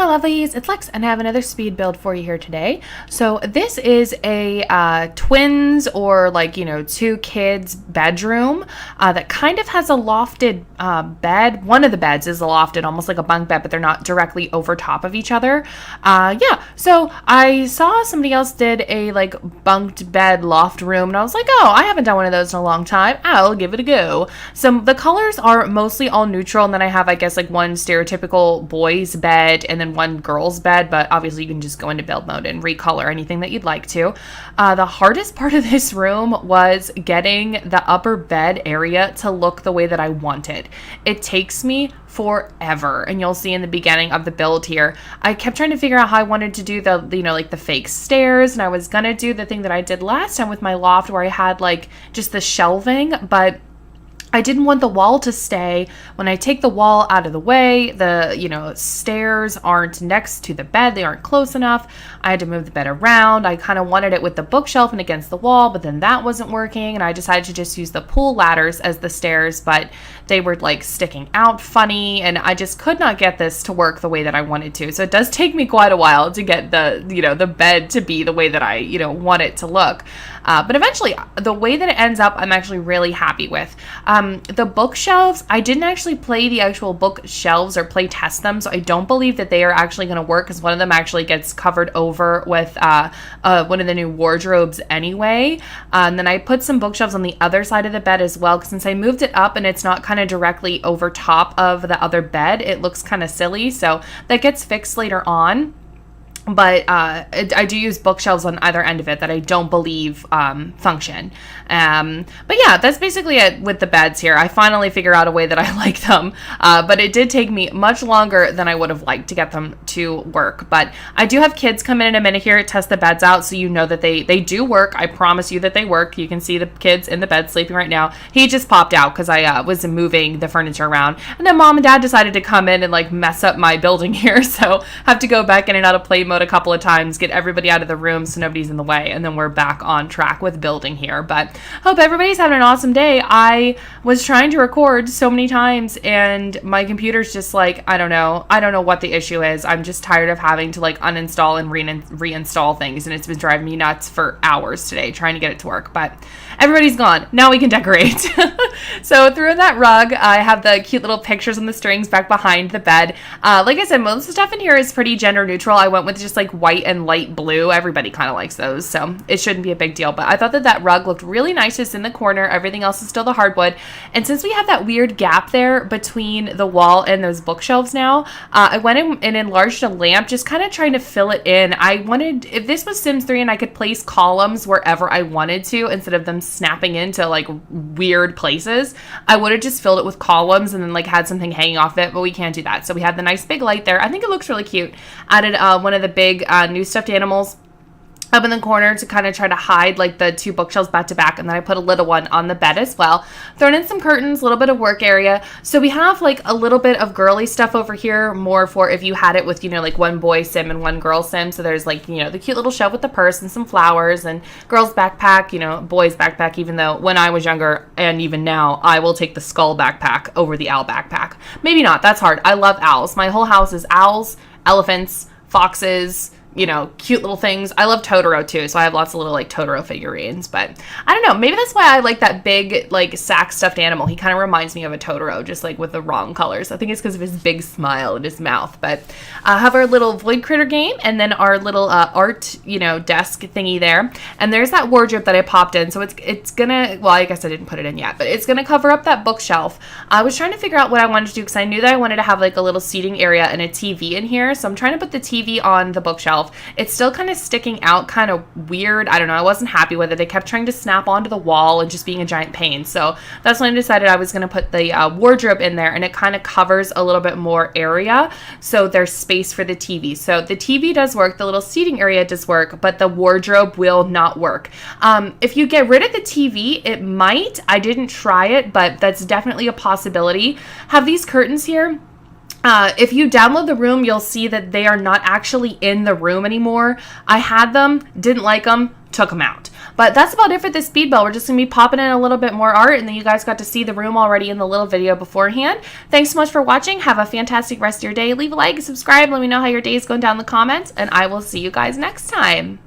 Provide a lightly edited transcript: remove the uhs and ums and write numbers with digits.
Hello lovelies, it's Lex and I have another speed build for you here today. So this is a twins or two kids bedroom that kind of has a lofted bed. One of the beds is a lofted, almost like a bunk bed, but they're not directly over top of each other. So I saw somebody else did a bunked bed loft room and I was like, oh, I haven't done one of those in a long time. I'll give it a go. So the colors are mostly all neutral, and then I have one stereotypical boys bed and then one girl's bed, but obviously you can just go into build mode and recolor anything that you'd like to. The hardest part of this room was getting the upper bed area to look the way that I wanted. It takes me forever, and you'll see in the beginning of the build here, I kept trying to figure out how I wanted to do the fake stairs, and I was gonna do the thing that I did last time with my loft where I had just the shelving, but I didn't want the wall to stay. When I take the wall out of the way, the stairs aren't next to the bed. They aren't close enough. I had to move the bed around. I kind of wanted it with the bookshelf and against the wall, but then that wasn't working. And I decided to just use the pool ladders as the stairs, but they were sticking out funny. And I just could not get this to work the way that I wanted to. So it does take me quite a while to get the bed to be the way that I, want it to look. But eventually the way that it ends up, I'm actually really happy with. The bookshelves, I didn't actually play the actual bookshelves or play test them, so I don't believe that they are actually going to work, because one of them actually gets covered over with one of the new wardrobes anyway. And then I put some bookshelves on the other side of the bed as well, because since I moved it up and it's not kind of directly over top of the other bed, it looks kind of silly, so that gets fixed later on. But I do use bookshelves on either end of it that I don't believe function. But yeah, that's basically it with the beds here. I finally figure out a way that I like them, but it did take me much longer than I would have liked to get them to work. But I do have kids come in a minute here, test the beds out, so you know that they do work. I promise you that they work. You can see the kids in the bed sleeping right now. He just popped out because I was moving the furniture around, and then mom and dad decided to come in and mess up my building here, so have to go back in and out of play mode a couple of times, get everybody out of the room so nobody's in the way, and then we're back on track with building here. But hope everybody's having an awesome day. I was trying to record so many times and my computer's just I don't know what the issue is. I'm just tired of having to uninstall and reinstall things, and it's been driving me nuts for hours today trying to get it to work. But everybody's gone. Now we can decorate. So through that rug, I have the cute little pictures on the strings back behind the bed. Like I said, most of the stuff in here is pretty gender neutral. I went with just white and light blue. Everybody kind of likes those, so it shouldn't be a big deal. But I thought that rug looked really nice just in the corner. Everything else is still the hardwood. And since we have that weird gap there between the wall and those bookshelves now, I went in and enlarged a lamp, just kind of trying to fill it in. I wanted, if this was Sims 3 and I could place columns wherever I wanted to, instead of them snapping into weird places, I would have just filled it with columns and then had something hanging off it, but we can't do that. So we have the nice big light there. I think it looks really cute. Added one of the big new stuffed animals up in the corner to kind of try to hide the two bookshelves back to back, and then I put a little one on the bed as well. Thrown in some curtains, a little bit of work area. So we have a little bit of girly stuff over here, more for if you had it with one boy sim and one girl sim. So there's the cute little shelf with the purse and some flowers, and girl's backpack, boy's backpack, even though when I was younger and even now I will take the skull backpack over the owl backpack. Maybe not, that's hard. I love owls. My whole house is owls, elephants, foxes, cute little things. I love Totoro too, so I have lots of little Totoro figurines. But I don't know, maybe that's why I like that big sack stuffed animal. He kind of reminds me of a Totoro, just with the wrong colors. I think it's because of his big smile and his mouth. But I have our little void critter game, and then our little art desk thingy there, and there's that wardrobe that I popped in. So it's gonna, well, I guess I didn't put it in yet, but it's gonna cover up that bookshelf. I was trying to figure out what I wanted to do, because I knew that I wanted to have a little seating area and a TV in here. So I'm trying to put the TV on the bookshelf. It's still kind of sticking out, kind of weird. I don't know. I wasn't happy with it. They kept trying to snap onto the wall and just being a giant pain. So that's when I decided I was going to put the wardrobe in there, and it kind of covers a little bit more area. So there's space for the TV. So the TV does work. The little seating area does work, but the wardrobe will not work. If you get rid of the TV, it might. I didn't try it, but that's definitely a possibility. Have these curtains here. If you download the room, you'll see that they are not actually in the room anymore. I had them, didn't like them, took them out. But that's about it for this speed build. We're just going to be popping in a little bit more art, and then you guys got to see the room already in the little video beforehand. Thanks so much for watching. Have a fantastic rest of your day. Leave a like, subscribe, let me know how your day is going down in the comments, and I will see you guys next time.